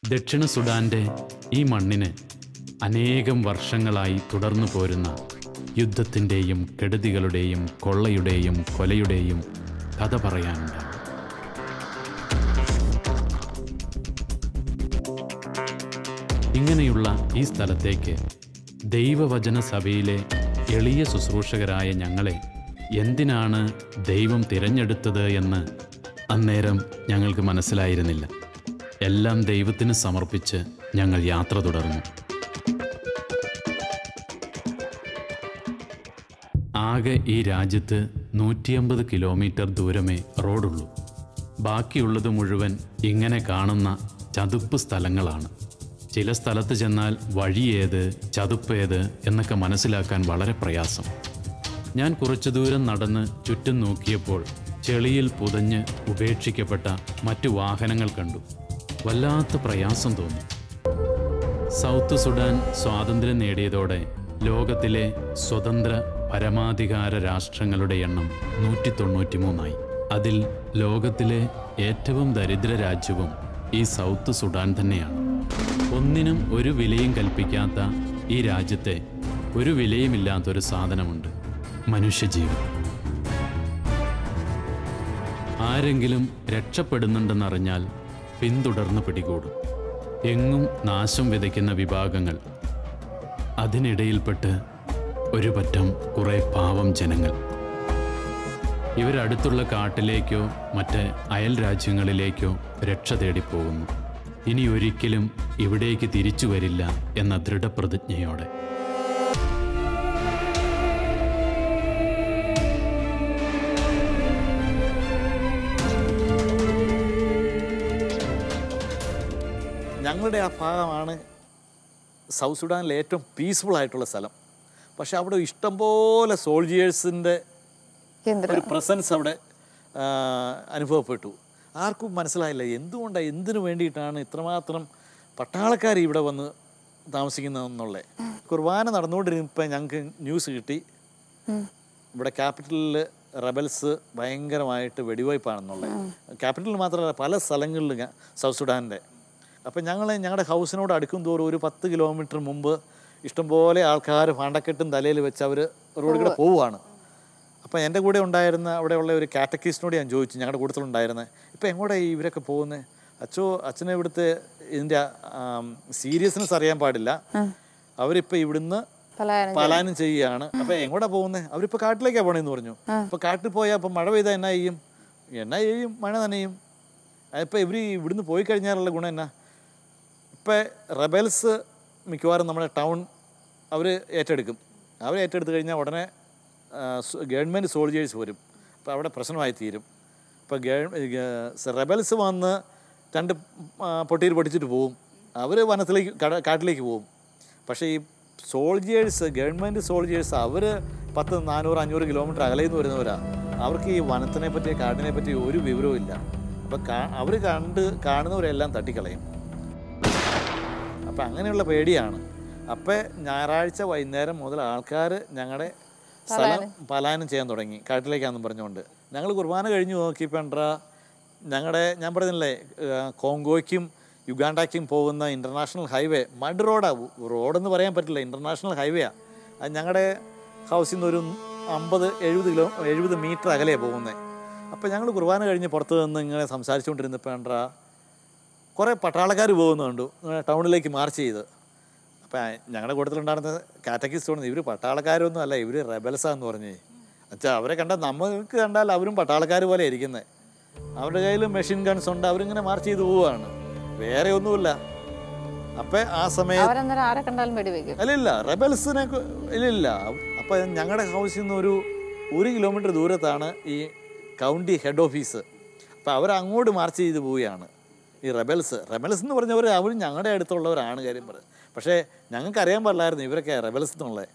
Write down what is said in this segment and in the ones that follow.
ദക്ഷിണ സുഡാൻ്റെ ഈ മണ്ണിന് അനേകം വർഷങ്ങളായി തുടർന്നു പോരുന്ന യുദ്ധത്തിൻ്റെയും കെടുതികളുടെയും കൊള്ളയുടെയും കൊലയുടെയും കഥ പറയാനുണ്ടാകും. ഇങ്ങനെയുള്ള ഈ സ്ഥലത്തേക്ക് ദൈവവചന സഭയിലെ എളിയ ശുശ്രൂഷകരായ ഞങ്ങളെ എന്തിനാണ് ദൈവം തിരഞ്ഞെടുത്തത് എന്ന് അന്നേരം ഞങ്ങൾക്ക് മനസ്സിലായിരുന്നില്ല. എല്ലാം ദൈവത്തിന് സമർപ്പിച്ച് ഞങ്ങൾ യാത്ര തുടർന്നു. ആകെ ഈ രാജ്യത്ത് 150 കിലോമീറ്റർ ദൂരമേ റോഡുള്ളൂ. ബാക്കിയുള്ളത് മുഴുവൻ ഇങ്ങനെ കാണുന്ന ചതുപ്പ് സ്ഥലങ്ങളാണ്. ചില സ്ഥലത്ത് ചെന്നാൽ വഴിയേത് ചതുപ്പേത് എന്നൊക്കെ മനസ്സിലാക്കാൻ വളരെ പ്രയാസം. ഞാൻ കുറച്ചു ദൂരം നടന്ന് ചുറ്റും നോക്കിയപ്പോൾ ചെളിയിൽ പുതഞ്ഞ് ഉപേക്ഷിക്കപ്പെട്ട മറ്റു വാഹനങ്ങൾ കണ്ടു. വല്ലാത്ത പ്രയാസം തോന്നി. സൗത്ത് സുഡാൻ സ്വാതന്ത്ര്യം നേടിയതോടെ ലോകത്തിലെ സ്വതന്ത്ര പരമാധികാര രാഷ്ട്രങ്ങളുടെ എണ്ണം 193 അതിൽ ലോകത്തിലെ ഏറ്റവും ദരിദ്ര രാജ്യവും ഈ സൗത്ത് സുഡാൻ തന്നെയാണ്. ഒന്നിനും ഒരു വിലയും കൽപ്പിക്കാത്ത ഈ രാജ്യത്തെ ഒരു വിലയുമില്ലാത്തൊരു സാധനമുണ്ട്: മനുഷ്യജീവൻ. ആരെങ്കിലും രക്ഷപ്പെടുന്നുണ്ടെന്നറിഞ്ഞാൽ പിന്തുടർന്ന് പിടികൂടും. എങ്ങും നാശം വിതയ്ക്കുന്ന വിഭാഗങ്ങൾ, അതിനിടയിൽപ്പെട്ട് ഒരു പറ്റം കുറേ പാവം ജനങ്ങൾ. ഇവരടുത്തുള്ള കാട്ടിലേക്കോ മറ്റ് അയൽ രാജ്യങ്ങളിലേക്കോ രക്ഷ തേടിപ്പോകുന്നു. ഇനി ഒരിക്കലും ഇവിടേക്ക് തിരിച്ചു വരില്ല എന്ന ദൃഢപ്രതിജ്ഞയോടെ. ഞങ്ങളുടെ ആ ഭാഗമാണ് സൗത്ത് സുഡാനിലെ ഏറ്റവും പീസ്ഫുൾ ആയിട്ടുള്ള സ്ഥലം. പക്ഷെ അവിടെ ഇഷ്ടംപോലെ സോൾജിയേഴ്സിൻ്റെ ഒരു പ്രസൻസ് അവിടെ അനുഭവപ്പെട്ടു. ആർക്കും മനസ്സിലായില്ല എന്തുകൊണ്ടാണ്, എന്തിനു വേണ്ടിയിട്ടാണ് ഇത്രമാത്രം പട്ടാളക്കാർ ഇവിടെ വന്ന് താമസിക്കുന്നതെന്നുള്ളത്. കുർബാന നടന്നുകൊണ്ടിരുന്നപ്പോൾ ഞങ്ങൾക്ക് ന്യൂസ് കിട്ടി, ഇവിടെ ക്യാപിറ്റലിൽ റെബൽസ് ഭയങ്കരമായിട്ട് വെടിവയ്പ്പാണെന്നുള്ളത്. ക്യാപിറ്റലിൽ മാത്രമല്ല, പല സ്ഥലങ്ങളിലും സൗത്ത് സുഡാനിൻ്റെ. അപ്പം ഞങ്ങളുടെ ഹൗസിനോട് അടുക്കും തോറും ഒരു 10 കിലോമീറ്റർ മുമ്പ് ഇഷ്ടംപോലെ ആൾക്കാർ പാണ്ടക്കെട്ടും തലയിൽ വെച്ച് അവർ റോഡിൽ കൂടെ പോവുകയാണ്. അപ്പോൾ എൻ്റെ കൂടെ ഉണ്ടായിരുന്ന അവിടെയുള്ള ഒരു കാറ്റക്കിസ്റ്റിനോട് ഞാൻ ചോദിച്ചു, ഞങ്ങളുടെ കൂട്ടത്തിലുണ്ടായിരുന്നത്, ഇപ്പോൾ എങ്ങോട്ടാ ഇവരൊക്കെ പോകുന്നത്? അച്ഛനെ ഇവിടുത്തെ ഇതിൻ്റെ സീരിയസ്നെസ് അറിയാൻ പാടില്ല, അവരിപ്പോൾ ഇവിടുന്ന് പലായനം ചെയ്യുകയാണ്. അപ്പോൾ എങ്ങോട്ടാ പോകുന്നത്? അവരിപ്പോൾ കാട്ടിലേക്കാണ് പോകണമെന്ന് പറഞ്ഞു. അപ്പോൾ കാട്ടിൽ പോയാൽ അപ്പോൾ മഴ പെയ്താൽ എന്നാ ചെയ്യും? മഴ നനയും. ഇപ്പോൾ ഇവിടുന്ന് പോയി കഴിഞ്ഞാലുള്ള ഗുണം എന്നാ? ഇപ്പോൾ റെബൽസ് മിക്കവാറും നമ്മുടെ ടൗൺ അവർ ഏറ്റെടുക്കും. അവർ ഏറ്റെടുത്ത് കഴിഞ്ഞാൽ ഉടനെ ഗവൺമെൻറ് സോൾജേഴ്സ് വരും. അപ്പോൾ അവിടെ പ്രശ്നമായി തീരും. ഇപ്പോൾ റെബൽസ് വന്ന് 2 പൊട്ടിയിൽ പൊട്ടിച്ചിട്ട് പോവും. അവർ വനത്തിലേക്ക് കാട്ടിലേക്ക് പോവും. പക്ഷേ ഈ സോൾജേഴ്സ്, ഗവൺമെൻറ് സോൾജേഴ്സ്, അവർ 10, 400, 500 കിലോമീറ്റർ അകലയിൽ നിന്ന് വരുന്നവരാണ്. അവർക്ക് ഈ വനത്തിനെ പറ്റി, കാടിനെ പറ്റി ഒരു വിവരവും ഇല്ല. അപ്പം അവർ കാണുന്നവരെല്ലാം തട്ടിക്കളയും. അപ്പം അങ്ങനെയുള്ള പേടിയാണ്. അപ്പം ഞായറാഴ്ച വൈകുന്നേരം മുതൽ ആൾക്കാർ ഞങ്ങളുടെ സ്ഥലം പലായനം ചെയ്യാൻ തുടങ്ങി, കാട്ടിലേക്കാണെന്ന് പറഞ്ഞുകൊണ്ട്. ഞങ്ങൾ കുർബാന കഴിഞ്ഞ് നോക്കിയപ്പോൾ ഞാൻ പറഞ്ഞില്ലേ, കോങ്കോയ്ക്കും യുഗാണ്ടയ്ക്കും പോകുന്ന ഇൻ്റർനാഷണൽ ഹൈവേ മഡ് റോഡെന്ന് പറയാൻ പറ്റില്ല, ഇൻ്റർനാഷണൽ ഹൈവേയാണ്. അത് ഞങ്ങളുടെ ഹൗസിൽ നിന്ന് ഒരു 50-70 മീറ്റർ അകലെയാണ് പോകുന്നത്. അപ്പോൾ ഞങ്ങൾ കുർബാന കഴിഞ്ഞ് പുറത്ത് നിന്ന് ഇങ്ങനെ സംസാരിച്ചുകൊണ്ടിരുന്നപ്പോൾ കുറേ പട്ടാളക്കാർ പോകുന്നുണ്ട് ടൗണിലേക്ക് മാർച്ച് ചെയ്ത്. അപ്പം ഞങ്ങളുടെ കൂട്ടത്തിലുണ്ടായിരുന്ന കാറ്റക്കിസ്റ്റ് തോന്നുന്നത് ഇവർ പട്ടാളക്കാരൊന്നും അല്ല, ഇവർ റെബൽസാന്ന് പറഞ്ഞേ. എന്നുവെച്ചാൽ അവരെ കണ്ടാൽ നമുക്ക് കണ്ടാൽ അവരും പട്ടാളക്കാർ പോലെ ഇരിക്കുന്നത്. അവരുടെ കയ്യിൽ മെഷീൻ ഗൺസ് ഉണ്ട്, അവരിങ്ങനെ മാർച്ച് ചെയ്ത് പോവുകയാണ്, വേറെ ഒന്നുമില്ല. അപ്പം ആ സമയത്ത് അല്ല റെബൽസിനെ ഇല്ല. അപ്പം ഞങ്ങളുടെ ഹൗസിൽ നിന്ന് ഒരു 1 കിലോമീറ്റർ ദൂരത്താണ് ഈ കൗണ്ടി ഹെഡ് ഓഫീസ്. അപ്പോൾ അവരങ്ങോട്ട് മാർച്ച് ചെയ്ത് പോവുകയാണ് ഈ റെബൽസ് എന്ന് പറഞ്ഞവർ. അവർ ഞങ്ങളുടെ അടുത്തുള്ളവരാണ് കാര്യം പറയുന്നത്. പക്ഷേ ഞങ്ങൾക്കറിയാൻ പാടില്ലായിരുന്നു ഇവരൊക്കെ റെബൽസ് എന്നുള്ളത്.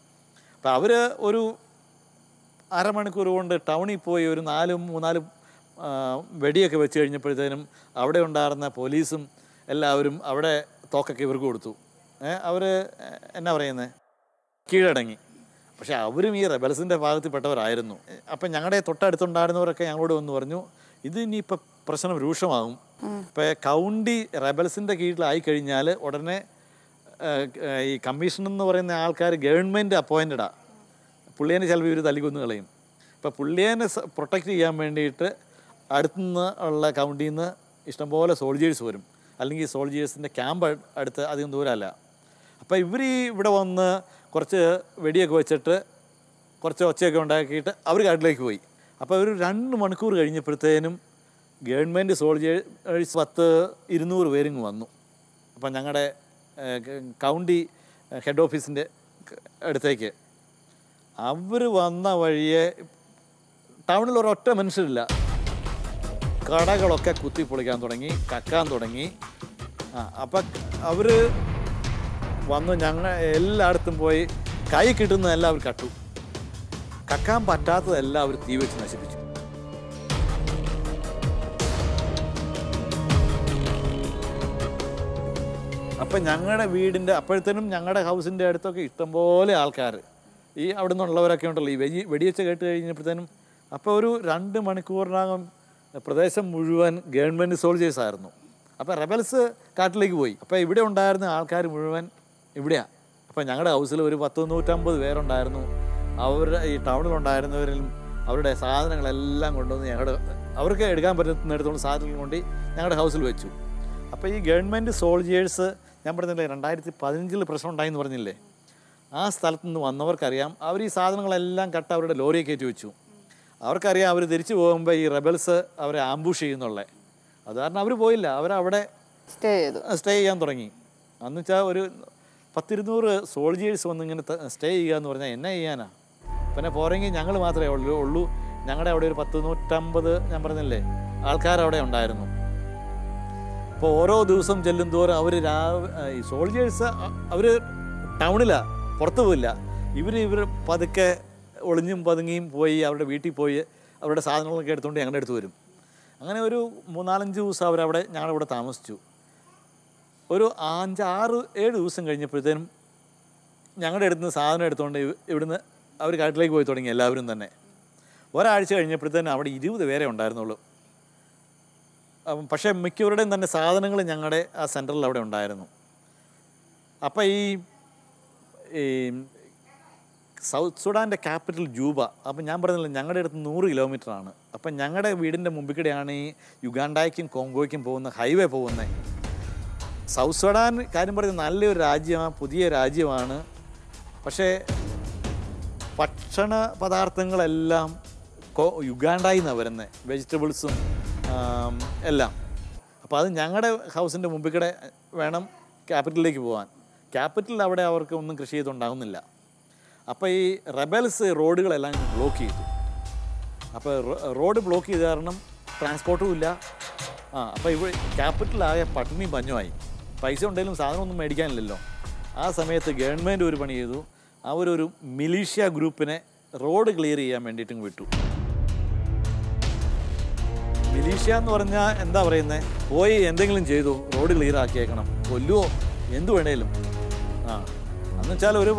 അപ്പോൾ അവർ ഒരു അരമണിക്കൂർ കൊണ്ട് ടൗണിൽ പോയി ഒരു 3-4 വെടിയൊക്കെ വെച്ച് കഴിഞ്ഞപ്പോഴത്തേനും അവിടെ ഉണ്ടായിരുന്ന പോലീസും എല്ലാവരും അവിടെ തോക്കൊക്കെ ഇവർക്ക് കൊടുത്തു. അവർ എന്നാ പറയുന്നത്, കീഴടങ്ങി. പക്ഷേ അവരും ഈ റെബൽസിൻ്റെ ഭാഗത്തിൽപ്പെട്ടവരായിരുന്നു. അപ്പം ഞങ്ങളുടെ തൊട്ടടുത്തുണ്ടായിരുന്നവരൊക്കെ ഞങ്ങളോട് വന്ന് പറഞ്ഞു, ഇത് ഇനിയിപ്പോൾ പ്രശ്നം രൂക്ഷമാകും, ഇപ്പോൾ കൗണ്ടി റെബൽസിൻ്റെ കീഴിലായി കഴിഞ്ഞാൽ ഉടനെ ഈ കമ്മീഷൻ എന്ന് പറയുന്ന ആൾക്കാർ ഗവൺമെൻറ് അപ്പോയിൻറ്റഡാണ്. പുള്ളിയേനെ ചിലപ്പോൾ ഇവർ തല്ലിക്കൊന്ന് കളയും. ഇപ്പോൾ പുള്ളിയേനെ പ്രൊട്ടക്റ്റ് ചെയ്യാൻ വേണ്ടിയിട്ട് അടുത്തുനിന്ന് ഉള്ള കൗണ്ടിയിൽ നിന്ന് ഇഷ്ടംപോലെ സോൾജേഴ്സ് വരും. അല്ലെങ്കിൽ സോൾജേഴ്സിൻ്റെ ക്യാമ്പ് അടുത്ത് അധികം ദൂരമല്ല. അപ്പോൾ ഇവർ ഇവിടെ വന്ന് കുറച്ച് വെടിയൊക്കെ വെച്ചിട്ട് കുറച്ച് ഒച്ചയൊക്കെ ഉണ്ടാക്കിയിട്ട് അവർ കാട്ടിലേക്ക് പോയി. അപ്പോൾ ഒരു 2 മണിക്കൂർ കഴിഞ്ഞപ്പോഴത്തേനും ഗവൺമെൻറ് സോൾജേഴ്സ് 100-200 പേരും വന്നു. അപ്പം ഞങ്ങളുടെ കൗണ്ടി ഹെഡ് ഓഫീസിൻ്റെ അടുത്തേക്ക് അവർ വന്ന വഴിയെ ടൗണിൽ ഒരൊറ്റ മനുഷ്യരില്ല. കടകളൊക്കെ കുത്തിപ്പൊളിക്കാൻ തുടങ്ങി, കക്കാൻ തുടങ്ങി. അപ്പം അവർ വന്ന് ഞങ്ങൾ എല്ലായിടത്തും പോയി കൈ കിട്ടുന്നതെല്ലാം അവർ കട്ടു, കക്കാൻ പറ്റാത്തതെല്ലാം അവർ തീ വെച്ച് നശിപ്പിച്ചു. അപ്പം ഞങ്ങളുടെ വീടിൻ്റെ അപ്പോഴത്തേനും ഞങ്ങളുടെ ഹൗസിൻ്റെ അടുത്തൊക്കെ ഇഷ്ടംപോലെ ആൾക്കാർ ഈ അവിടെ നിന്നുള്ളവരൊക്കെ ഉണ്ടല്ലോ, ഈ വെടിവെച്ച് കേട്ട് കഴിഞ്ഞപ്പോഴത്തേനും. അപ്പോൾ ഒരു 2 മണിക്കൂറിനകം പ്രദേശം മുഴുവൻ ഗവൺമെൻറ് സോൾജേഴ്സായിരുന്നു. അപ്പോൾ റെബൽസ് കാട്ടിലേക്ക് പോയി. അപ്പോൾ ഇവിടെ ഉണ്ടായിരുന്ന ആൾക്കാർ മുഴുവൻ ഇവിടെയാണ്. അപ്പോൾ ഞങ്ങളുടെ ഹൗസിൽ ഒരു 100-150 പേരുണ്ടായിരുന്നു. അവരുടെ ഈ ടൗണിലുണ്ടായിരുന്നവരിലും അവരുടെ സാധനങ്ങളെല്ലാം കൊണ്ടുവന്ന് അവർക്ക് എടുക്കാൻ പറ്റുന്നിടത്തോളം സാധനങ്ങൾ കൊണ്ട് ഞങ്ങളുടെ ഹൗസിൽ വെച്ചു. അപ്പോൾ ഈ ഗവൺമെൻറ് സോൾജേഴ്സ്, ഞാൻ പറഞ്ഞില്ലേ 2015 പ്രശ്നം ഉണ്ടായെന്ന് പറഞ്ഞില്ലേ, ആ സ്ഥലത്തു നിന്ന് വന്നവർക്കറിയാം. അവർ ഈ സാധനങ്ങളെല്ലാം കട്ട് അവരുടെ ലോറിയെ കയറ്റി വെച്ചു. അവർക്കറിയാം അവർ തിരിച്ചു പോകുമ്പോൾ ഈ റെബൽസ് അവരെ ആംബുഷ് ചെയ്യുന്നുള്ളത്. അത് കാരണം അവർ പോയില്ല, അവരവിടെ സ്റ്റേ ചെയ്യാൻ തുടങ്ങി. അന്ന് വെച്ചാൽ ഒരു 100-200 സോൾജേഴ്സ് വന്ന് ഇങ്ങനെ സ്റ്റേ ചെയ്യുക എന്ന് പറഞ്ഞാൽ എന്നാ ചെയ്യാനാ? പിന്നെ പോരെങ്കിൽ ഞങ്ങൾ മാത്രമേ ഉള്ളൂ. ഞങ്ങളുടെ അവിടെ ഒരു 100-150 ഞാൻ പറഞ്ഞില്ലേ ആൾക്കാരവിടെ ഉണ്ടായിരുന്നു. അപ്പോൾ ഓരോ ദിവസം ചെല്ലും തോറും അവർ ഈ സോൾജേഴ്സ് അവർ ടൗണിലാണ്, പുറത്തു പോയില്ല. ഇവർ പതുക്കെ ഒളിഞ്ഞും പതുങ്ങിയും പോയി അവരുടെ വീട്ടിൽ പോയി അവരുടെ സാധനങ്ങളൊക്കെ എടുത്തുകൊണ്ട് ഞങ്ങളുടെ അടുത്ത് വരും. അങ്ങനെ ഒരു 3-4-5 ദിവസം അവരവിടെ ഞങ്ങളുടെ ഇവിടെ താമസിച്ചു. ഒരു 5-6-7 ദിവസം കഴിഞ്ഞപ്പോഴത്തേനും ഞങ്ങളുടെ അടുത്ത് നിന്ന് സാധനം എടുത്തുകൊണ്ട് ഇവിടുന്ന് അവർ കാട്ടിലേക്ക് പോയി തുടങ്ങി എല്ലാവരും തന്നെ. ഒരാഴ്ച കഴിഞ്ഞപ്പോഴത്തേനും അവിടെ 20 പേരെ ഉണ്ടായിരുന്നുള്ളൂ. പക്ഷേ മിക്കവരുടെയും തന്നെ സാധനങ്ങൾ ഞങ്ങളുടെ ആ സെൻറ്ററിൽ അവിടെ ഉണ്ടായിരുന്നു. അപ്പോൾ ഈ സൗത്ത് സുഡാൻ്റെ ക്യാപിറ്റൽ ജൂബ. അപ്പം ഞാൻ പറഞ്ഞില്ല ഞങ്ങളുടെ അടുത്ത് 100 കിലോമീറ്ററാണ്. അപ്പം ഞങ്ങളുടെ വീടിൻ്റെ മുമ്പിൽ ഈ യുഗാണ്ടയ്ക്കും കോങ്കോയ്ക്കും പോകുന്ന ഹൈവേ പോകുന്നത്. സൗത്ത് സുഡാൻ കാര്യം പറയുന്നത് നല്ലൊരു രാജ്യമാണ്, പുതിയ രാജ്യമാണ്. പക്ഷേ ഭക്ഷണ പദാർത്ഥങ്ങളെല്ലാം യുഗാണ്ടയിൽ നിന്നാണ് വരുന്നത്, വെജിറ്റബിൾസും എല്ലാം. അപ്പോൾ അത് ഞങ്ങളുടെ ഹൗസിൻ്റെ മുമ്പിൽ വേണം ക്യാപിറ്റലിലേക്ക് പോകാൻ. ക്യാപിറ്റലിൽ അവിടെ അവർക്ക് ഒന്നും കൃഷി ചെയ്തുണ്ടാകുന്നില്ല. അപ്പോൾ ഈ റെബൽസ് റോഡുകളെല്ലാം ബ്ലോക്ക് ചെയ്തു. അപ്പോൾ റോഡ് ബ്ലോക്ക് ചെയ്ത കാരണം ട്രാൻസ്പോർട്ടും ഇല്ല. അപ്പോൾ ഇവിടെ ക്യാപിറ്റലാകെ പട്ടിണി പഞ്ഞുമായി. പൈസ ഉണ്ടെങ്കിലും സാധനമൊന്നും മേടിക്കാനില്ലല്ലോ. ആ സമയത്ത് ഗവൺമെൻറ് ഒരു പണി ചെയ്തു. അവരൊരു മിലീഷ്യ ഗ്രൂപ്പിനെ റോഡ് ക്ലിയർ ചെയ്യാൻ വേണ്ടിയിട്ടും വിട്ടു. മിലീഷ്യ എന്ന് പറഞ്ഞാൽ എന്താ പറയുന്നത്, പോയി എന്തെങ്കിലും ചെയ്തു റോഡ് ക്ലിയർ ആക്കിയേക്കണം, കൊല്ലുവോ എന്തു വേണേലും. എന്നുവെച്ചാൽ ഒരു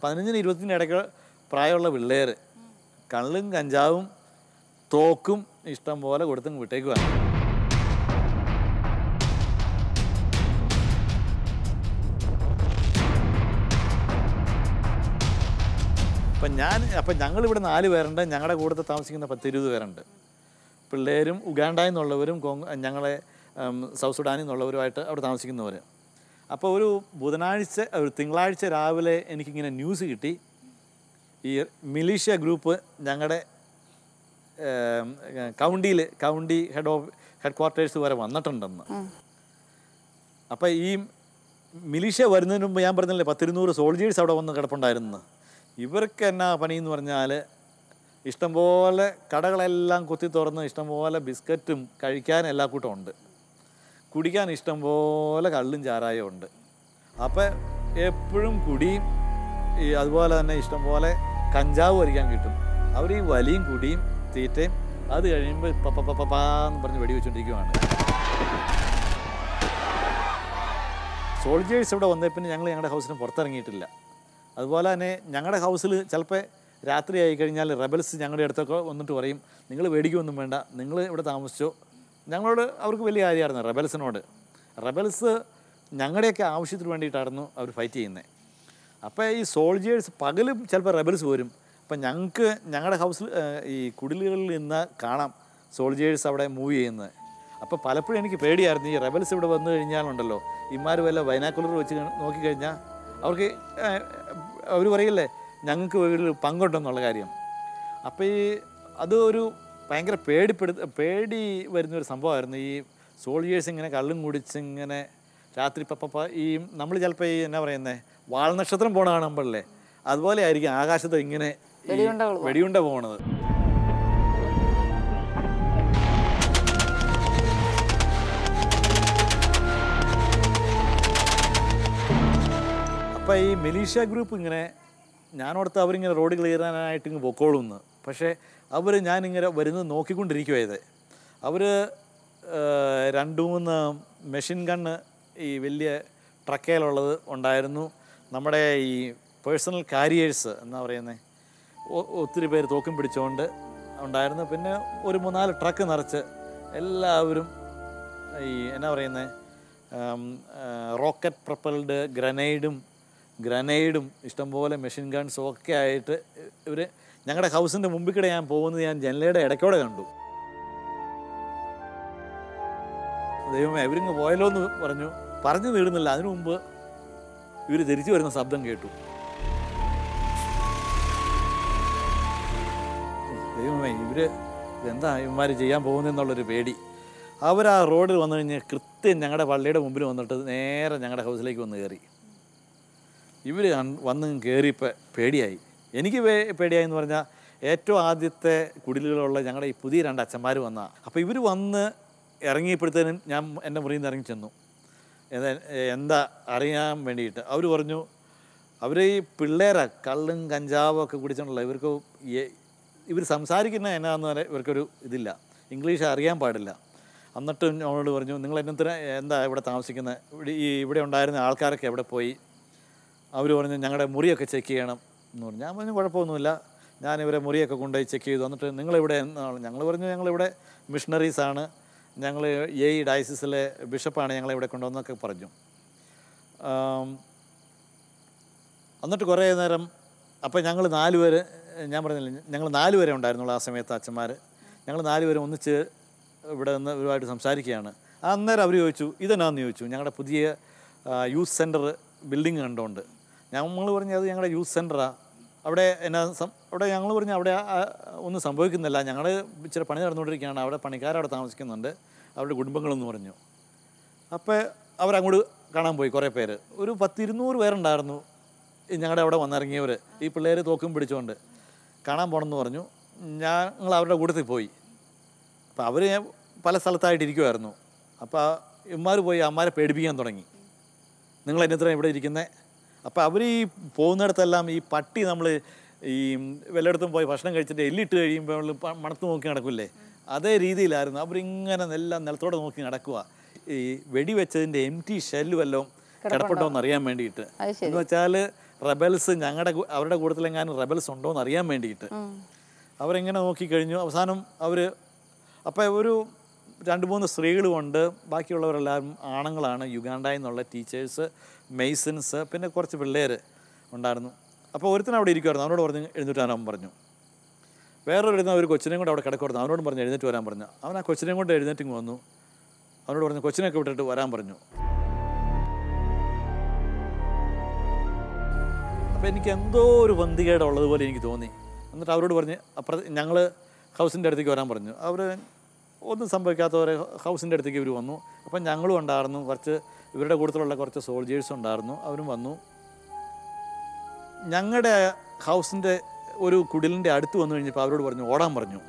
15-20 ഇടയ്ക്ക് പ്രായമുള്ള പിള്ളേർ കള്ളും കഞ്ചാവും തോക്കും ഇഷ്ടം പോലെ കൊടുത്തങ്ങ് വിട്ടേക്കുവാണ്. അപ്പം ഞങ്ങളിവിടെ 4 പേരുണ്ട്. ഞങ്ങളുടെ കൂട്ടത്തിൽ താമസിക്കുന്ന 10-20 പേരുണ്ട്. പിള്ളേരും ഉഗാണ്ടയിൽ നിന്നുള്ളവരും ഞങ്ങളെ സൗത്ത് സുഡാനിൽ നിന്നുള്ളവരുമായിട്ട് അവിടെ താമസിക്കുന്നവർ. അപ്പോൾ ഒരു തിങ്കളാഴ്ച രാവിലെ എനിക്കിങ്ങനെ ന്യൂസ് കിട്ടി, ഈ മിലീഷ്യ ഗ്രൂപ്പ് ഞങ്ങളുടെ കൗണ്ടി ഹെഡ് ക്വാർട്ടേഴ്സ് വരെ വന്നിട്ടുണ്ടെന്ന്. അപ്പോൾ ഈ മിലീഷ്യ വരുന്നതിന് മുമ്പ് ഞാൻ പറഞ്ഞില്ലേ 10-200 സോൾജേഴ്സ് അവിടെ വന്ന് കിടപ്പുണ്ടായിരുന്നു. ഇവർക്ക് എന്നാ പണിയെന്ന് പറഞ്ഞാൽ ഇഷ്ടംപോലെ കടകളെല്ലാം കുത്തി തുറന്ന് ഇഷ്ടംപോലെ ബിസ്ക്കറ്റും കഴിക്കാൻ എല്ലാ കൂട്ടം ഉണ്ട്, കുടിക്കാൻ ഇഷ്ടംപോലെ കള്ളും ചാരായം ഉണ്ട്. അപ്പോൾ എപ്പോഴും കുടിയും അതുപോലെ തന്നെ ഇഷ്ടംപോലെ കഞ്ചാവ് വരിക്കാൻ കിട്ടും. അവർ ഈ വലിയും കുടിയും തീറ്റയും അത് കഴിയുമ്പോൾ പപ്പാന്ന് പറഞ്ഞ് വെടിവെച്ചുകൊണ്ടിരിക്കുകയാണ്. സോൾജേഴ്സ് ഇവിടെ വന്നേ പിന്നെ ഞങ്ങളുടെ ഹൗസിന് പുറത്തിറങ്ങിയിട്ടില്ല. അതുപോലെ തന്നെ ഞങ്ങളുടെ ഹൗസിൽ ചിലപ്പോൾ രാത്രി ആയി കഴിഞ്ഞാൽ റെബൽസ് ഞങ്ങളുടെ അടുത്തൊക്കെ വന്നിട്ട് പറയും, നിങ്ങൾ പേടിക്കൊന്നും വേണ്ട, നിങ്ങൾ ഇവിടെ താമസിച്ചോ. ഞങ്ങളോട് അവർക്ക് വലിയ കാര്യമായിരുന്നു റെബൽസിനോട്. റെബൽസ് ഞങ്ങളുടെയൊക്കെ ആവശ്യത്തിന് വേണ്ടിയിട്ടായിരുന്നു അവർ ഫൈറ്റ് ചെയ്യുന്നത്. അപ്പോൾ ഈ സോൾജിയേഴ്സ് പകലും ചിലപ്പോൾ റെബൽസ് വരും. അപ്പം ഞങ്ങൾക്ക് ഞങ്ങളുടെ ഹൗസിൽ ഈ കുടിലുകളിൽ നിന്ന് കാണാം സോൾജിയേഴ്സ് അവിടെ മൂവ് ചെയ്യുന്നത്. അപ്പോൾ പലപ്പോഴും എനിക്ക് പേടിയായിരുന്നു, ഈ റെബൽസ് ഇവിടെ വന്നു കഴിഞ്ഞാലുണ്ടല്ലോ, ഇമാർ വല്ല ബൈനാക്കുലർ വെച്ച് നോക്കിക്കഴിഞ്ഞാൽ അവർക്ക് അവർ പറയില്ലേ ഞങ്ങൾക്ക് ഒരു പങ്കുണ്ടെന്നുള്ള കാര്യം. അപ്പോൾ ഈ അത് ഒരു ഭയങ്കര പേടി വരുന്നൊരു സംഭവമായിരുന്നു. ഈ സോൾജിയേഴ്സ് ഇങ്ങനെ കള്ളും കുടിച്ച് ഇങ്ങനെ രാത്രി ഈ നമ്മൾ ചിലപ്പോൾ ഈ എന്നാ പറയുന്നത് വാൽനക്ഷത്രം പോണ കാണുമ്പോഴല്ലേ, അതുപോലെ ആയിരിക്കും ആകാശത്ത് ഇങ്ങനെ വെടിയുണ്ട പോണത്. അപ്പോൾ ഈ മിലീഷ്യ ഗ്രൂപ്പ് ഇങ്ങനെ ഞാനോടത്ത് അവരിങ്ങനെ റോഡ് ക്ലിയർ ചെയ്യാനായിട്ട് ഇങ്ങ് പൊക്കോളുമെന്ന്. പക്ഷേ ഞാനിങ്ങനെ വരുന്നത് നോക്കിക്കൊണ്ടിരിക്കുവായത്. അവർ 2-3 മെഷീൻ ഗണ്ണ് ഈ വലിയ ട്രക്കയിലുള്ളത് ഉണ്ടായിരുന്നു. നമ്മുടെ ഈ പേഴ്സണൽ കാരിയേഴ്സ് എന്നാ പറയുന്നത്, ഒത്തിരി പേര് തോക്കും പിടിച്ചുകൊണ്ട് ഉണ്ടായിരുന്നു. പിന്നെ ഒരു 3-4 ട്രക്ക് നിറച്ച് എല്ലാവരും ഈ എന്നാ പറയുന്നത് റോക്കറ്റ് പ്രൊപ്പൽഡ് ഗ്രനേഡും ഇഷ്ടംപോലെ മെഷീൻ ഗൺസും ഒക്കെ ആയിട്ട് ഇവർ ഞങ്ങളുടെ ഹൗസിൻ്റെ മുമ്പിൽ കൂടെ ഞാൻ പോകുന്നത് ഞാൻ ജനലയുടെ ഇടയ്ക്കോടെ കണ്ടു. ദൈവമേ ഇവരിങ്ങ് പോയല്ലോ എന്ന് പറഞ്ഞു തീടുന്നില്ല. അതിനു മുമ്പ് ഇവർ തിരിച്ചു വരുന്ന ശബ്ദം കേട്ടു. ദൈവമേ ഇതെന്താ ഇവന്മാർ ചെയ്യാൻ പോകുന്നതെന്നുള്ളൊരു പേടി. അവർ ആ റോഡിൽ വന്നു കഴിഞ്ഞാൽ കൃത്യം ഞങ്ങളുടെ പള്ളിയുടെ മുമ്പിൽ വന്നിട്ട് നേരെ ഞങ്ങളുടെ ഹൗസിലേക്ക് വന്ന് കയറി. ഇവർ വന്ന് കയറിയപ്പോൾ പേടിയായി. എനിക്ക് പേടിയായി എന്ന് പറഞ്ഞാൽ ഏറ്റവും ആദ്യത്തെ കുടിലുകളുള്ള ഞങ്ങളുടെ ഈ പുതിയ 2 അച്ഛന്മാർ വന്നതാണ്. അപ്പോൾ ഇവർ വന്ന് ഇറങ്ങിയപ്പോഴത്തേനും ഞാൻ എൻ്റെ മുറിയിൽ നിന്ന് ഇറങ്ങി ചെന്നു എന്താ അറിയാൻ വേണ്ടിയിട്ട്. അവർ പറഞ്ഞു അവർ ഈ പിള്ളേരെ കള്ളും കഞ്ചാവും ഒക്കെ കുടിച്ചിട്ടുള്ള ഇവർ സംസാരിക്കുന്ന എന്നാന്ന് പറയാൻ ഇവർക്കൊരു ഇതില്ല, ഇംഗ്ലീഷ് അറിയാൻ പാടില്ല. എന്നിട്ട് ഞങ്ങളോട് പറഞ്ഞു നിങ്ങൾ എന്താ ഇവിടെ താമസിക്കുന്നത്, ഇവിടെ ഉണ്ടായിരുന്ന ആൾക്കാരൊക്കെ എവിടെ പോയി. അവർ പറഞ്ഞു ഞങ്ങളുടെ മുറിയൊക്കെ ചെക്ക് ചെയ്യണം എന്ന് പറഞ്ഞു. ഞാൻ പറഞ്ഞു കുഴപ്പമൊന്നുമില്ല, ഞാൻ ഇവരെ മുറിയൊക്കെ കൊണ്ടുപോയി ചെക്ക് ചെയ്തു. എന്നിട്ട് നിങ്ങളിവിടെ എന്നാണ് ഞങ്ങൾ പറഞ്ഞു ഞങ്ങളിവിടെ മിഷണറീസാണ്, ഞങ്ങൾ ഡയസിസിലെ ബിഷപ്പാണ് ഞങ്ങളിവിടെ കൊണ്ടുവന്നൊക്കെ പറഞ്ഞു. എന്നിട്ട് കുറേ നേരം അപ്പോൾ ഞങ്ങൾ 4 പേര്, ഞാൻ പറഞ്ഞില്ല ഞങ്ങൾ 4 പേരെ ഉണ്ടായിരുന്നുള്ളൂ ആ സമയത്ത് അച്ഛന്മാർ. ഞങ്ങൾ 4 പേര് ഒന്നിച്ച് ഇവിടെ നിന്ന് ഇവരുമായിട്ട് സംസാരിക്കുകയാണ്. അന്നേരം അവർ ചോദിച്ചു ഇതെന്നാന്ന് ചോദിച്ചു. ഞങ്ങളുടെ പുതിയ യൂത്ത് സെൻറ്റർ ബിൽഡിങ് കണ്ടുകൊണ്ട് ഞങ്ങൾ പറഞ്ഞു അത് ഞങ്ങളുടെ യൂത്ത് സെൻറ്ററാണ്, അവിടെ അവിടെ ഞങ്ങൾ പറഞ്ഞു അവിടെ ഒന്നും സംഭവിക്കുന്നില്ല, ഞങ്ങൾ ഇച്ചിരി പണി നടന്നുകൊണ്ടിരിക്കുകയാണ്, അവിടെ പണിക്കാരവിടെ താമസിക്കുന്നുണ്ട്, അവരുടെ കുടുംബങ്ങളെന്ന് പറഞ്ഞു. അപ്പോൾ അവരങ്ങോട്ട് കാണാൻ പോയി. കുറേ പേര്, ഒരു 10-200 പേരുണ്ടായിരുന്നു ഞങ്ങളുടെ അവിടെ വന്നിറങ്ങിയവർ, ഈ പിള്ളേർ തോക്കും പിടിച്ചുകൊണ്ട് കാണാൻ പോകണമെന്ന് പറഞ്ഞു. ഞങ്ങൾ അവരുടെ കൂട്ടത്തിൽ പോയി. അപ്പോൾ അവർ പല സ്ഥലത്തായിട്ടിരിക്കുമായിരുന്നു. അപ്പോൾ ഇമ്മാർ പോയി അമ്മാരെ പേടിപ്പിക്കാൻ തുടങ്ങി, നിങ്ങൾ എന്നത്ര ഇവിടെ ഇരിക്കുന്നത്. അപ്പോൾ അവർ ഈ പോകുന്നിടത്തെല്ലാം ഈ പട്ടി നമ്മൾ ഈ വല്ലയിടത്തും പോയി ഭക്ഷണം കഴിച്ചിട്ട് എല്ലിട്ട് കഴിയുമ്പോൾ മണത്ത് നോക്കി നടക്കില്ലേ, അതേ രീതിയിലായിരുന്നു. അവരിങ്ങനെ എല്ലാം നിലത്തോടെ നോക്കി നടക്കുക, ഈ വെടിവെച്ചതിൻ്റെ എംറ്റി ഷെല്ല് വല്ലതും കിടപ്പുണ്ടോ എന്ന് അറിയാൻ വേണ്ടിയിട്ട്. എന്ന് വെച്ചാൽ റെബൽസ് അവരുടെ കൂട്ടത്തിലെങ്ങാനും റെബൽസ് ഉണ്ടോ എന്ന് അറിയാൻ വേണ്ടിയിട്ട് അവരെങ്ങനെ നോക്കിക്കഴിഞ്ഞു. അവസാനം അപ്പോൾ ഒരു 2-3 സ്ത്രീകളുമുണ്ട്, ബാക്കിയുള്ളവരെല്ലാവരും ആണുങ്ങളാണ്, യുഗാണ്ടയിൽ നിന്നുള്ള ടീച്ചേഴ്സ്, മെയ്സൺസ്, പിന്നെ കുറച്ച് പിള്ളേർ ഉണ്ടായിരുന്നു. അപ്പോൾ ഒരുത്തൻ അവിടെ ഇരിക്കുമായിരുന്നു, അവനോട് പറഞ്ഞ് എഴുന്നേറ്റ് വരാൻ പറഞ്ഞു. വേറൊരു എഴുതുന്ന ഒരു കൊച്ചിനെയും കൂടെ അവിടെ കിടക്കുമായിരുന്നു, അവനോടും പറഞ്ഞ് എഴുന്നേറ്റ് വരാൻ പറഞ്ഞു. അവൻ ആ കൊച്ചിനെയും കൊണ്ട് എഴുന്നേറ്റിങ് വന്നു, അവനോട് പറഞ്ഞു കൊച്ചിനെയൊക്കെ വിട്ടിട്ട് വരാൻ പറഞ്ഞു. അപ്പോൾ എനിക്ക് എന്തോ ഒരു പന്തികേടുള്ളതുപോലെ എനിക്ക് തോന്നി. എന്നിട്ട് അവരോട് പറഞ്ഞ് ഞങ്ങൾ ഹൗസിൻ്റെ അടുത്തേക്ക് വരാൻ പറഞ്ഞു. അവർ ഒന്നും സംഭവിക്കാത്തവരെ ഹൗസിൻ്റെ അടുത്തേക്ക് ഇവർ വന്നു. അപ്പം ഞങ്ങളും ഉണ്ടായിരുന്നു, കുറച്ച് ഇവരുടെ കൂട്ടത്തിലുള്ള കുറച്ച് സോൾജേഴ്സും ഉണ്ടായിരുന്നു, അവരും വന്നു. ഞങ്ങളുടെ ഹൗസിൻ്റെ ഒരു കുടിലിൻ്റെ അടുത്ത് വന്നു കഴിഞ്ഞപ്പോൾ അവരോട് പറഞ്ഞു ഓടാൻ പറഞ്ഞു.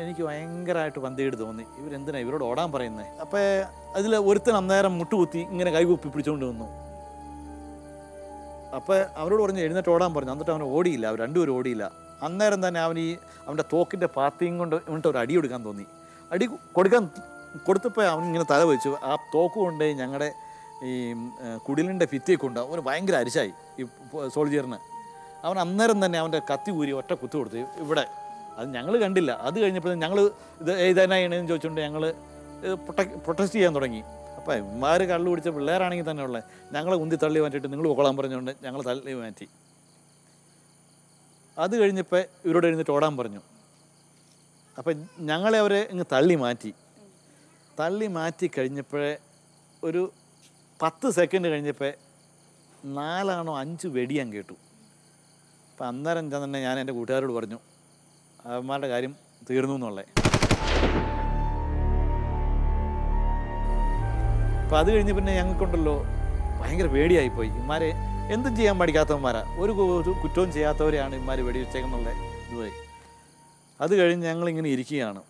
എനിക്ക് ഭയങ്കരമായിട്ട് പന്തികേട് തോന്നി, ഇവരെന്തിനാണ് ഇവരോട് ഓടാൻ പറയുന്നത്. അപ്പോൾ അതിൽ ഒരുത്തൻ അന്നേരം മുട്ടുകുത്തി ഇങ്ങനെ കൈകുപ്പി പിടിച്ചുകൊണ്ട് വന്നു. അപ്പോൾ അവരോട് പറഞ്ഞ് എഴുന്നേറ്റ് ഓടാൻ പറഞ്ഞു. എന്നിട്ട് അവൻ ഓടിയില്ല, അവർ 2 പേരും ഓടിയില്ല. അന്നേരം തന്നെ അവൻ്റെ തോക്കിൻ്റെ പാത്തിയും കൊണ്ട് ഇവன்ட்டு ഒരു അടി കൊടുക്കാൻ തോന്നി. അടി കൊടുത്തപ്പോൾ അവൻ ഇങ്ങനെ തല വെച്ചു. ആ തോക്ക് കൊണ്ട് ഞങ്ങളുടെ ഈ കുടിലിൻ്റെ ഭിത്തിയെ കൊണ്ട് അവന് ഭയങ്കര അരിശായി ഈ സോൾജിയറിന്. അവൻ അന്നേരം തന്നെ അവൻ്റെ കത്തി ഊരി ഒറ്റ കുത്തു കൊടുത്തു ഇവിടെ. അത് ഞങ്ങൾ കണ്ടില്ല. അത് കഴിഞ്ഞപ്പോൾ ഞങ്ങൾ ഇത് ഏതെന്നാണെന്ന് ചോദിച്ചുകൊണ്ട് ഞങ്ങൾ പ്രൊട്ടസ്റ്റ് ചെയ്യാൻ തുടങ്ങി. അപ്പോൾ ഇവന്മാർ കള്ളു പിടിച്ച പിള്ളേരാണെങ്കിൽ തന്നെ ഉള്ളത് ഞങ്ങളെ ഉന്തി തള്ളി മാറ്റിയിട്ട് നിങ്ങൾ പൊക്കോളാൻ പറഞ്ഞുകൊണ്ട് ഞങ്ങൾ തള്ളി മാറ്റി. അത് കഴിഞ്ഞപ്പോൾ ഇവരോട് എഴുന്നിട്ട് ഓടാൻ പറഞ്ഞു. അപ്പം ഞങ്ങളെ അവരെ ഇങ്ങ് തള്ളി മാറ്റി കഴിഞ്ഞപ്പോഴേ ഒരു 10 സെക്കൻഡ് കഴിഞ്ഞപ്പോൾ 4 or 5 വെടി ഞാൻ കേട്ടു. അപ്പം അന്നേരം തന്നെ ഞാൻ എൻ്റെ കൂട്ടുകാരോട് പറഞ്ഞു അവന്മാരുടെ കാര്യം തീർന്നു എന്നുള്ളത്. അപ്പം അത് കഴിഞ്ഞ് പിന്നെ ഞങ്ങൾക്കുണ്ടല്ലോ ഭയങ്കര പേടിയായിപ്പോയി. ഇവന്മാരെ എന്തും ചെയ്യാൻ പഠിക്കാത്തവന്മാരാ, ഒരു കുറ്റവും ചെയ്യാത്തവരെയാണ് ഇവന്മാർ വെടിവെച്ചേക്കെന്നുള്ള ഇതുപോയി. അത് കഴിഞ്ഞ് ഞങ്ങളിങ്ങനെ ഇരിക്കുകയാണ്,